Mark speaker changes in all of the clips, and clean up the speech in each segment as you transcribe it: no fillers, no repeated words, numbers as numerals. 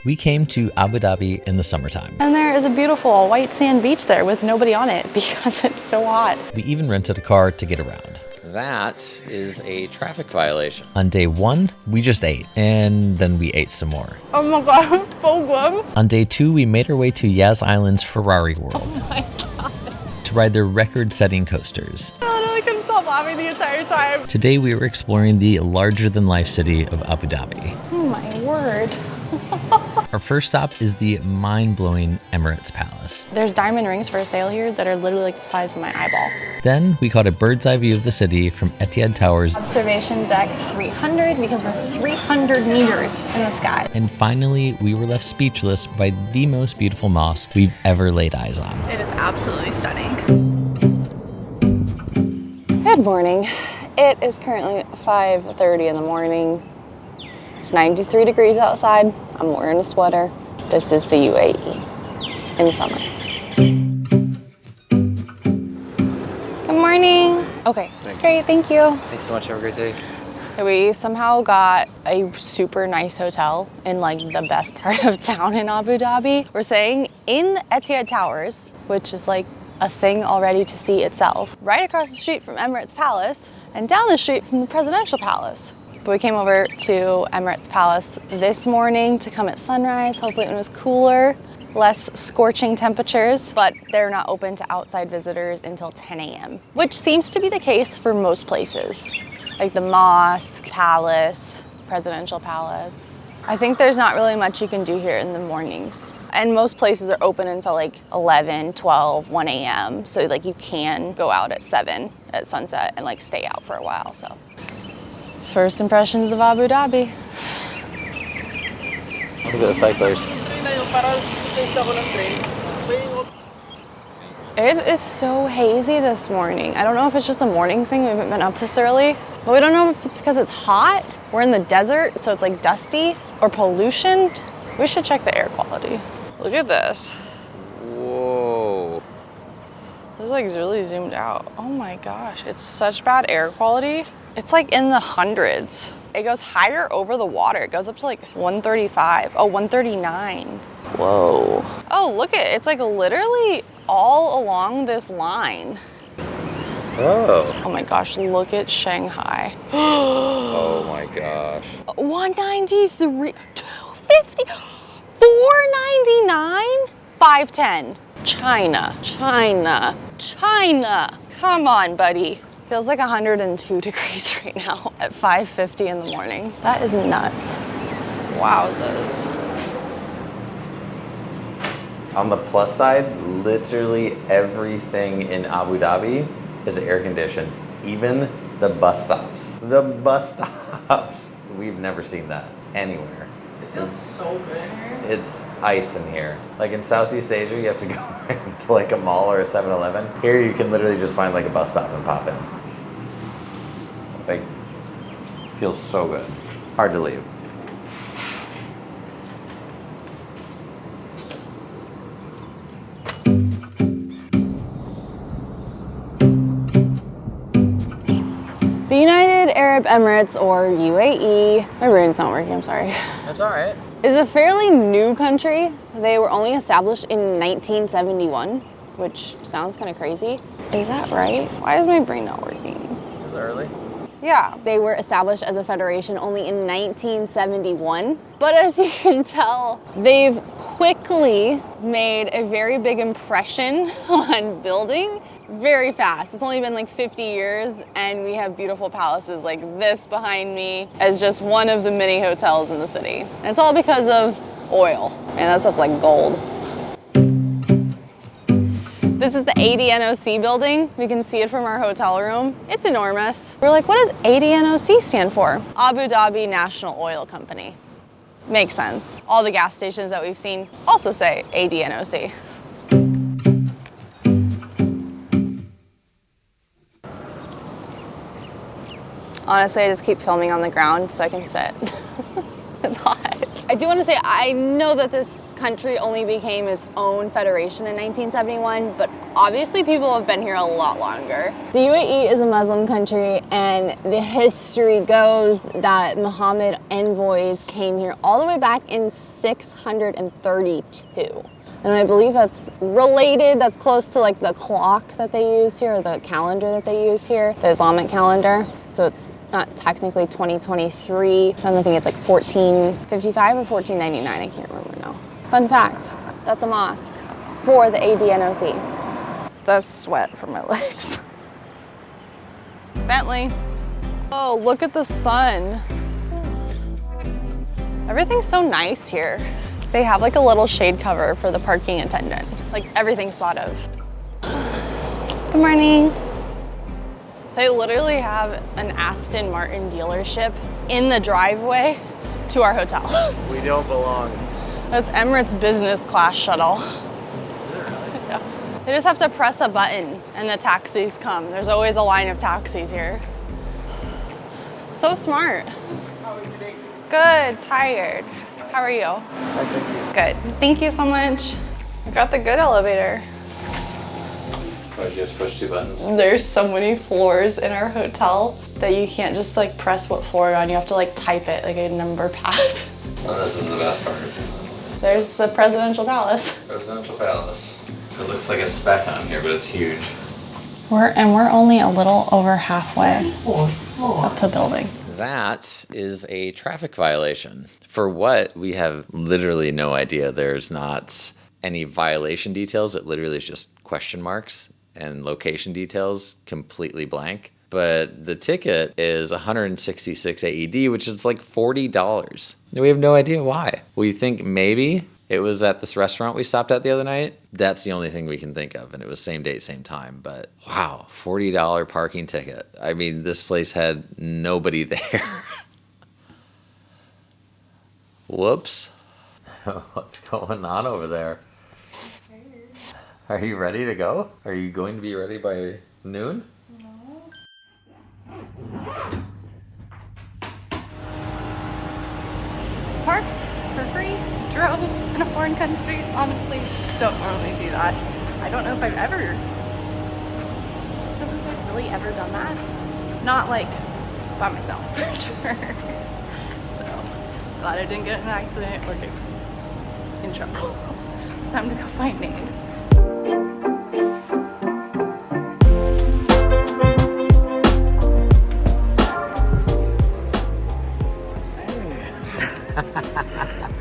Speaker 1: We came to Abu Dhabi in the summertime.
Speaker 2: And there is a beautiful white sand beach there with nobody on it because it's so hot.
Speaker 1: We even rented a car to get around.
Speaker 3: That is a traffic violation.
Speaker 1: On day 1, we just ate, and then we ate some more.
Speaker 2: Oh my god, so good.
Speaker 1: On day 2, we made our way to Yas Island's Ferrari World.
Speaker 2: Oh my god.
Speaker 1: To ride their record-setting coasters.
Speaker 2: I literally couldn't stop laughing the entire time.
Speaker 1: Today we were exploring the larger-than-life city of Abu Dhabi.
Speaker 2: Oh my word.
Speaker 1: Our first stop is the mind-blowing Emirates Palace.
Speaker 2: There's diamond rings for sale here that are literally like the size of my eyeball.
Speaker 1: Then we caught a bird's eye view of the city from Etihad Towers.
Speaker 2: Observation deck 300 because we're 300 meters in the sky.
Speaker 1: And finally, we were left speechless by the most beautiful mosque we've ever laid eyes on.
Speaker 2: It is absolutely stunning. Good morning. It is currently 5:30 in the morning. It's 93 degrees outside. I'm wearing a sweater. This is the UAE in summer. Good morning. Okay, great, thank you.
Speaker 3: Thanks so much. Have a great day.
Speaker 2: We somehow got a super nice hotel in like the best part of town in Abu Dhabi. We're staying in Etihad Towers, which is like a thing already to see itself, right across the street from Emirates Palace and down the street from the Presidential Palace. But we came over to Emirates Palace this morning to come at sunrise. Hopefully it was cooler, less scorching temperatures, but they're not open to outside visitors until 10 a.m., which seems to be the case for most places, like the Mosque, Palace, Presidential Palace. I think there's not really much you can do here in the mornings. And most places are open until like 11, 12, 1 a.m. So like you can go out at 7 at sunset and like stay out for a while, so. First impressions of Abu Dhabi.
Speaker 3: Look at the cyclers.
Speaker 2: It is so hazy this morning. I don't know if it's just a morning thing, we haven't been up this early, but we don't know if it's because it's hot, we're in the desert, so it's like dusty, or pollution. We should check the air quality. Look at this.
Speaker 3: Whoa.
Speaker 2: This is like really zoomed out. Oh my gosh, it's such bad air quality. It's like in the hundreds. It goes higher over the water. It goes up to like 135. Oh, 139. Whoa. Oh, look at it. It's like literally all along this line.
Speaker 3: Oh.
Speaker 2: Oh my gosh, look at Shanghai.
Speaker 3: Oh my gosh.
Speaker 2: 193, 250, 499, 510. China, China, China. Come on, buddy. Feels like 102 degrees right now at 5:50 in the morning. That is nuts. Wowzers.
Speaker 3: On the plus side, literally everything in Abu Dhabi is air conditioned. Even the bus stops. The bus stops. We've never seen that anywhere.
Speaker 2: It feels so good in here.
Speaker 3: It's ice in here. Like in Southeast Asia, you have to go into like a mall or a 7-Eleven. Here you can literally just find like a bus stop and pop in. Like, feels so good. Hard to leave.
Speaker 2: The United Arab Emirates, or UAE, my brain's not working, I'm sorry.
Speaker 3: That's all right.
Speaker 2: Is a fairly new country. They were only established in 1971, which sounds kind of crazy. Is that right? Why is my brain not working?
Speaker 3: Is it early?
Speaker 2: Yeah, they were established as a federation only in 1971. But as you can tell, they've quickly made a very big impression on building very fast. It's only been like 50 years and we have beautiful palaces like this behind me as just one of the many hotels in the city. And it's all because of oil. Man, that stuff's like gold. This is the ADNOC building. We can see it from our hotel room. It's enormous. We're like, what does ADNOC stand for? Abu Dhabi National Oil Company. Makes sense. All the gas stations that we've seen also say ADNOC. Honestly, I just keep filming on the ground so I can sit. It's hot. I do want to say, I know that this country only became its own federation in 1971, but obviously people have been here a lot longer. The UAE is a Muslim country, and the history goes that Muhammad envoys came here all the way back in 632. And I believe that's related, that's close to like the clock that they use here, or the calendar that they use here, the Islamic calendar. So it's not technically 2023, so I think it's like 1455 or 1499, I can't remember now. Fun fact, that's a mosque for the ADNOC. That's sweat from my legs. Bentley. Oh, look at the sun. Everything's so nice here. They have like a little shade cover for the parking attendant. Like everything's thought of. Good morning. They literally have an Aston Martin dealership in the driveway to our hotel.
Speaker 3: We don't belong.
Speaker 2: That's Emirates business class shuttle.
Speaker 3: Is it really?
Speaker 2: Yeah. They just have to press a button and the taxis come. There's always a line of taxis here. So smart.
Speaker 3: How are you today?
Speaker 2: Good, tired. How are you?
Speaker 3: Thank you.
Speaker 2: Good. Thank you so much. I got the good elevator.
Speaker 3: Why'd you have to push 2 buttons?
Speaker 2: There's so many floors in our hotel that you can't just like press what floor you're on. You have to like type it like a number pad.
Speaker 3: Well, this is the best part.
Speaker 2: There's the presidential palace.
Speaker 3: Presidential Palace. It looks like a speck on here, but it's huge.
Speaker 2: We're only a little over halfway up the building.
Speaker 3: That is a traffic violation. For what? We have literally no idea. There's not any violation details. It literally is just question marks, and location details completely blank. But the ticket is 166 AED, which is like $40. We have no idea why. We think maybe it was at this restaurant we stopped at the other night. That's the only thing we can think of, and it was same date, same time. But wow, $40 parking ticket. I mean, this place had nobody there. Whoops. What's going on over there? Are you ready to go? Are you going to be ready by noon?
Speaker 2: Parked for free, drove in a foreign country. Honestly, don't normally do that. I don't know if I've really ever done that. Not like by myself, for sure. So, glad I didn't get in an accident or get in trouble. Time to go find Nate.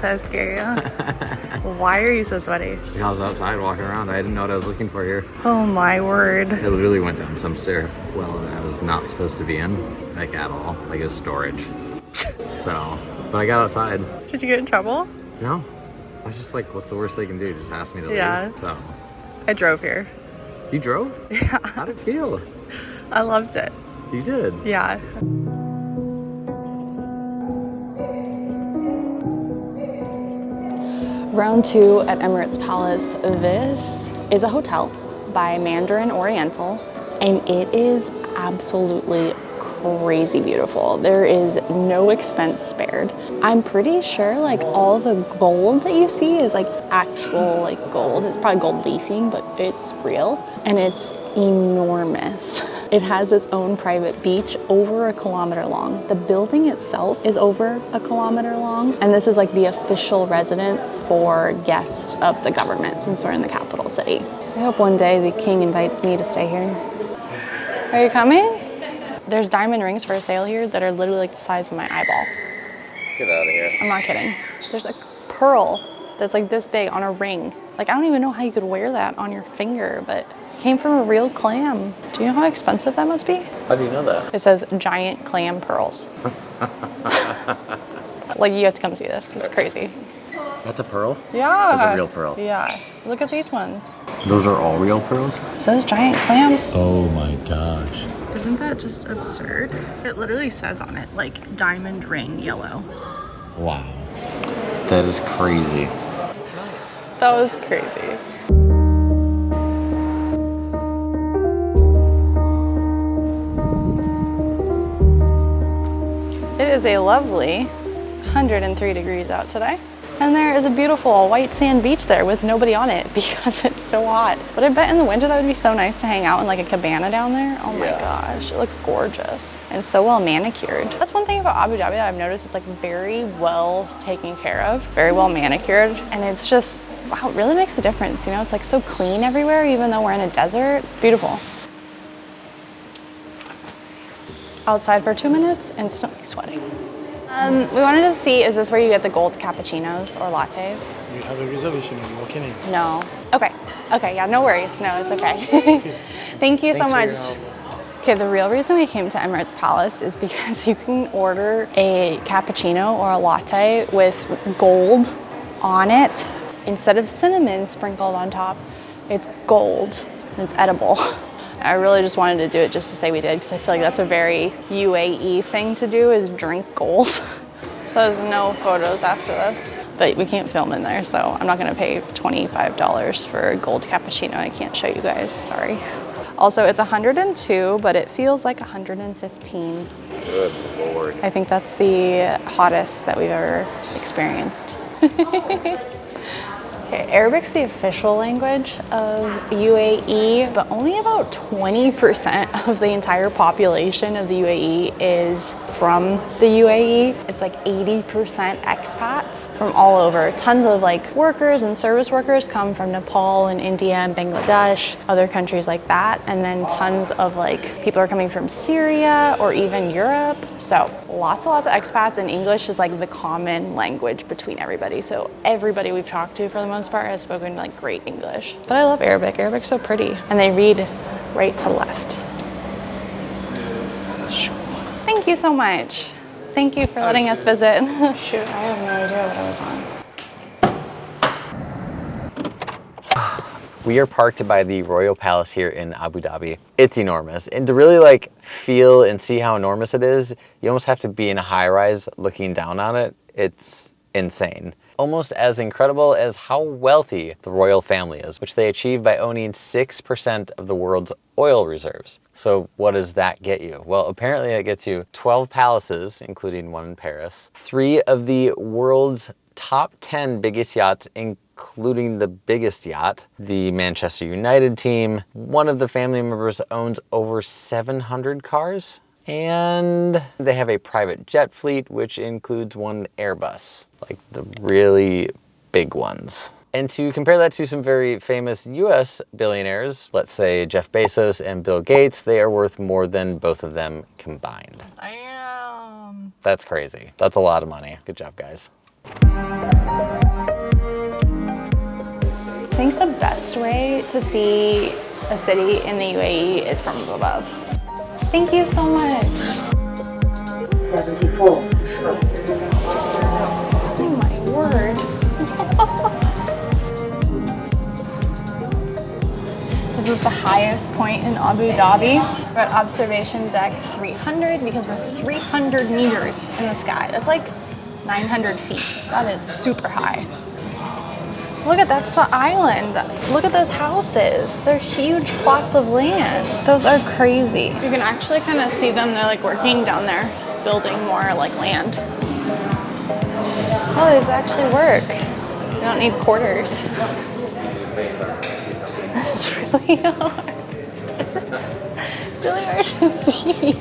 Speaker 2: That scare you? Why are you so sweaty?
Speaker 3: I was outside walking around. I didn't know what I was looking for here.
Speaker 2: Oh my word.
Speaker 3: I literally went down some stairwell that I was not supposed to be in, like at all. Like it was storage. So, but I got outside.
Speaker 2: Did you get in trouble?
Speaker 3: No. I was just like, what's the worst they can do? Just ask me to
Speaker 2: Yeah.
Speaker 3: leave. So.
Speaker 2: I drove here.
Speaker 3: You drove?
Speaker 2: Yeah.
Speaker 3: How'd it feel?
Speaker 2: I loved it.
Speaker 3: You did?
Speaker 2: Yeah. Round 2 at Emirates Palace. This is a hotel by Mandarin Oriental, and it is absolutely crazy beautiful. There is no expense spared. I'm pretty sure like all the gold that you see is like actual like gold. It's probably gold leafing, but it's real, and it's enormous. It has its own private beach over 1 kilometer long. The building itself is over 1 kilometer long, and this is like the official residence for guests of the government since we're in the capital city. I hope one day the king invites me to stay here. Are you coming? There's diamond rings for sale here that are literally like the size of my eyeball.
Speaker 3: Get out of here.
Speaker 2: I'm not kidding. There's a pearl that's like this big on a ring. Like, I don't even know how you could wear that on your finger, but it came from a real clam. Do you know how expensive that must be?
Speaker 3: How do you know that?
Speaker 2: It says giant clam pearls. Like, you have to come see this. It's crazy.
Speaker 3: That's a pearl?
Speaker 2: Yeah.
Speaker 3: That's a real pearl.
Speaker 2: Yeah. Look at these ones.
Speaker 3: Those are all real pearls?
Speaker 2: It says giant clams.
Speaker 1: Oh my gosh.
Speaker 2: Isn't that just absurd? It literally says on it, like, diamond ring yellow.
Speaker 1: Wow.
Speaker 3: That is crazy.
Speaker 2: That was crazy. It is a lovely 103 degrees out today. And there is a beautiful white sand beach there with nobody on it because it's so hot. But I bet in the winter that would be so nice to hang out in like a cabana down there. Oh my gosh, it looks gorgeous and so well manicured. That's one thing about Abu Dhabi that I've noticed. It's like very well taken care of, very well manicured, and it's just, wow, it really makes a difference. You know, it's like so clean everywhere, even though we're in a desert. Beautiful. Outside for 2 minutes, instantly sweating. We wanted to see, is this where you get the gold cappuccinos or lattes?
Speaker 4: You have a reservation, are you walking in?
Speaker 2: No. Okay, yeah, no worries. No, it's okay. Thank you so much. Okay, the real reason we came to Emirates Palace is because you can order a cappuccino or a latte with gold on it. Instead of cinnamon sprinkled on top, it's gold and it's edible. I really just wanted to do it just to say we did, because I feel like that's a very UAE thing to do, is drink gold. So there's no photos after this, but we can't film in there, so I'm not gonna pay $25 for a gold cappuccino. I can't show you guys, sorry. Also, it's 102, but it feels like 115.
Speaker 3: Good Lord.
Speaker 2: I think that's the hottest that we've ever experienced. Okay, Arabic's the official language of UAE, but only about 20% of the entire population of the UAE is from the UAE. It's like 80% expats from all over. Tons of like workers and service workers come from Nepal and India and Bangladesh, other countries like that. And then tons of like people are coming from Syria or even Europe. So lots and lots of expats, and English is like the common language between everybody. So everybody we've talked to for the most part has spoken like great English. But I love Arabic. Arabic's so pretty. And they read right to left. Thank you so much. Thank you for letting us visit. Shoot, I have no idea what I was on.
Speaker 3: We are parked by the Royal Palace here in Abu Dhabi. It's enormous. And to really like feel and see how enormous it is, you almost have to be in a high rise looking down on it. It's insane. Almost as incredible as how wealthy the royal family is, which they achieve by owning 6% of the world's oil reserves. So what does that get you? Well, apparently it gets you 12 palaces, including one in Paris, 3 of the world's top 10 biggest yachts, including the biggest yacht, the Manchester United team. One of the family members owns over 700 cars. And they have a private jet fleet, which includes one Airbus, like the really big ones. And to compare that to some very famous US billionaires, let's say Jeff Bezos and Bill Gates, they are worth more than both of them combined.
Speaker 2: Damn.
Speaker 3: That's crazy. That's a lot of money. Good job, guys.
Speaker 2: I think the best way to see a city in the UAE is from above. Thank you so much.
Speaker 5: 74.
Speaker 2: Oh my word. This is the highest point in Abu Dhabi. We're at observation deck 300 because we're 300 meters in the sky. That's like 900 feet. That is super high. Look at that's the island. Look at those houses. They're huge plots of land. Those are crazy. You can actually kind of see them. They're like working down there, building more like land. Oh, these actually work. You don't need quarters. It's really hard. It's really hard to see.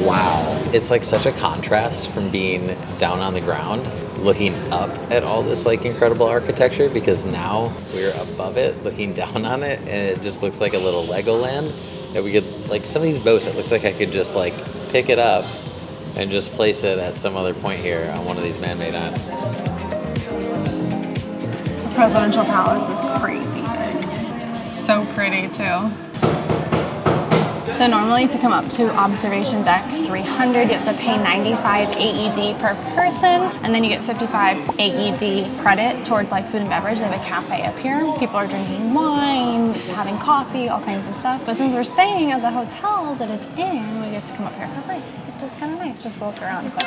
Speaker 1: Wow. It's like such a contrast from being down on the ground, looking up at all this like incredible architecture, because now we're above it, looking down on it, and it just looks like a little Legoland that we could, like some of these boats, it looks like I could just like pick it up and just place it at some other point here on one of these man-made islands.
Speaker 2: The presidential palace is crazy big. So pretty too. So normally to come up to observation deck 300, you have to pay 95 AED per person, and then you get 55 AED credit towards like food and beverage. They have a cafe up here. People are drinking wine, having coffee, all kinds of stuff. But since we're staying at the hotel that it's in, we get to come up here for free, which is kind of nice, just to look around quick.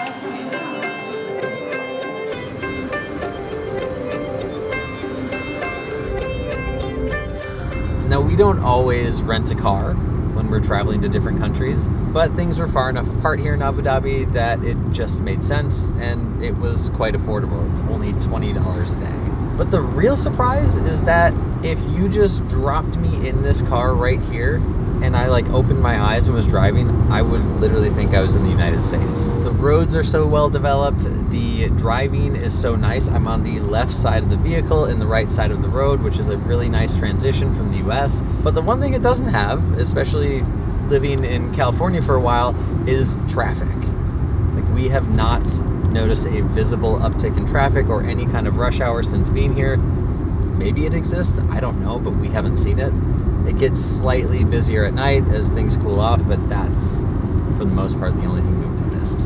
Speaker 1: Now, we don't always rent a car when we're traveling to different countries. But things were far enough apart here in Abu Dhabi that it just made sense, and it was quite affordable. It's only $20 a day. But the real surprise is that if you just dropped me in this car right here and I like opened my eyes and was driving, I would literally think I was in the United States. The roads are so well developed, the driving is so nice. I'm on the left side of the vehicle and the right side of the road, which is a really nice transition from the US. But the one thing it doesn't have, especially living in California for a while, is traffic. Like, we have not noticed a visible uptick in traffic or any kind of rush hour since being here. Maybe it exists, I don't know, but we haven't seen it. It gets slightly busier at night as things cool off, but that's, for the most part, the only thing we've noticed.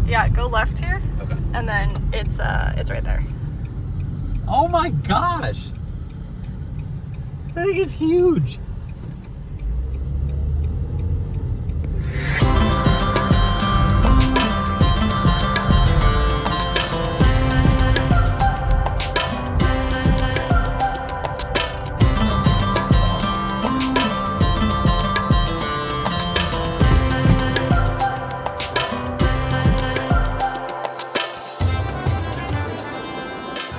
Speaker 2: Yeah, go left here.
Speaker 1: Okay.
Speaker 2: And then it's right there.
Speaker 1: Oh my gosh! That thing is huge!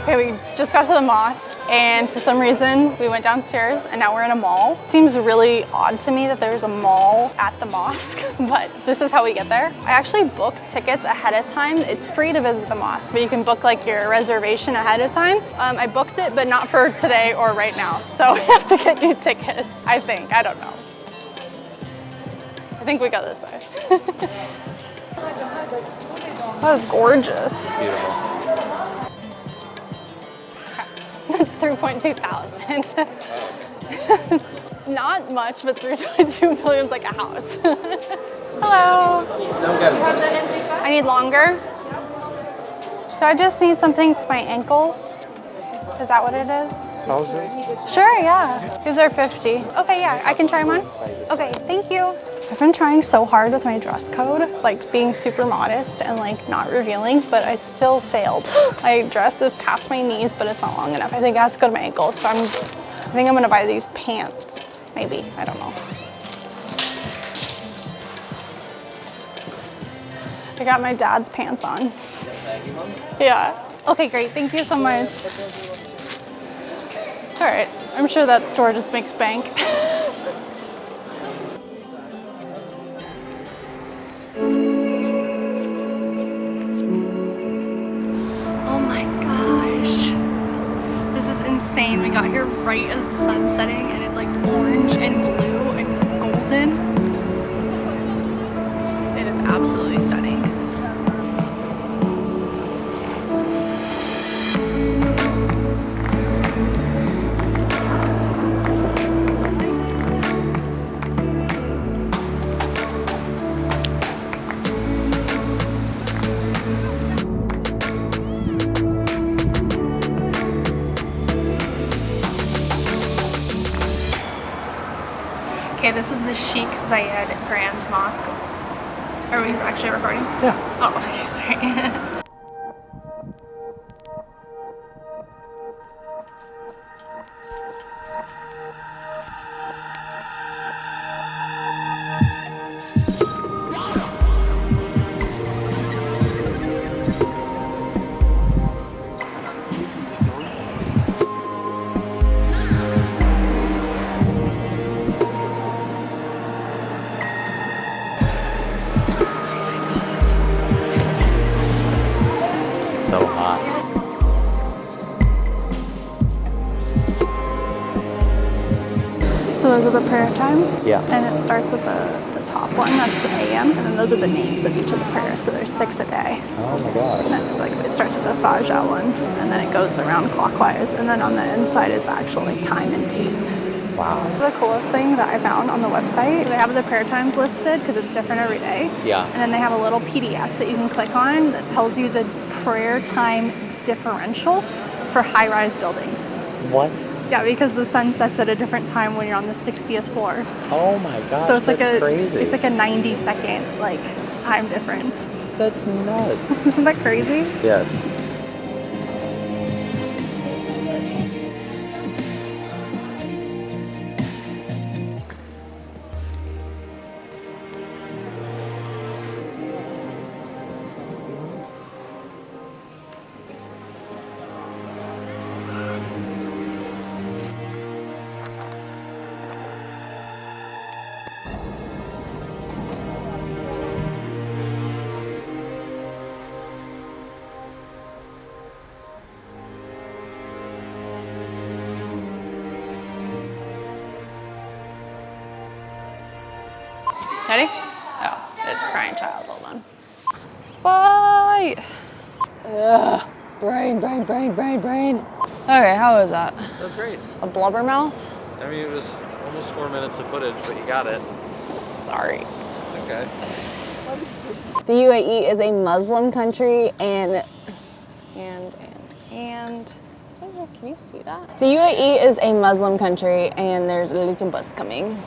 Speaker 2: Okay, we just got to the mosque, and for some reason we went downstairs and now we're in a mall. Seems really odd to me that there's a mall at the mosque, but this is how we get there. I actually booked tickets ahead of time. It's free to visit the mosque, but you can book like your reservation ahead of time. I booked it, but not for today or right now. So we have to get new tickets, I think. I don't know. I think we go this way. That was gorgeous.
Speaker 1: Beautiful.
Speaker 2: It's 3.2 thousand. Not much, but 3.2 million is like a house. Hello. I need longer. Do I just need something to my ankles? Is that what it is?
Speaker 4: 1,000?
Speaker 2: Sure, yeah. These are 50. Okay, yeah, I can try them on. Okay, thank you. I've been trying so hard with my dress code, like being super modest and like not revealing, but I still failed. My dress is past my knees, but it's not long enough. I think it has to go to my ankles, so I think I'm gonna buy these pants, maybe, I don't know. I got my dad's pants on. Yeah. Okay, great, thank you so much. All right, I'm sure that store just makes bank. Insane. We got here right as the sun's setting and it's like orange and blue and golden. It is absolutely stunning. Okay, this is the Sheikh Zayed Grand Mosque. Are we actually recording?
Speaker 1: Yeah.
Speaker 2: Oh, okay, sorry.
Speaker 1: So hot.
Speaker 2: So those are the prayer times?
Speaker 1: Yeah.
Speaker 2: And it starts at the top one, that's AM, and then those are the names of each of the prayers, so there's 6 a day.
Speaker 1: Oh my gosh.
Speaker 2: And it's like, it starts with the Fajr one, and then it goes around clockwise, and then on the inside is the actual like time and date.
Speaker 1: Wow.
Speaker 2: The coolest thing that I found on the website, they have the prayer times listed because it's different every day.
Speaker 1: Yeah.
Speaker 2: And then they have a little PDF that you can click on that tells you the prayer time differential for high-rise buildings.
Speaker 1: What?
Speaker 2: Yeah, because the sun sets at a different time when you're on the 60th floor.
Speaker 1: Oh my gosh,
Speaker 2: So it's like
Speaker 1: that's crazy.
Speaker 2: It's like a 90-second like time difference.
Speaker 1: That's nuts.
Speaker 2: Isn't that crazy?
Speaker 1: Yes.
Speaker 2: Ready? Oh, there's a crying child. Hold on. Bye. Ugh. Brain. Okay, how was that?
Speaker 3: That was great.
Speaker 2: A blubber mouth?
Speaker 3: I mean, it was almost 4 minutes of footage, but you got it.
Speaker 2: Sorry.
Speaker 3: It's okay.
Speaker 2: The UAE is a Muslim country and oh, can you see that? The UAE is a Muslim country and there's a little bus coming.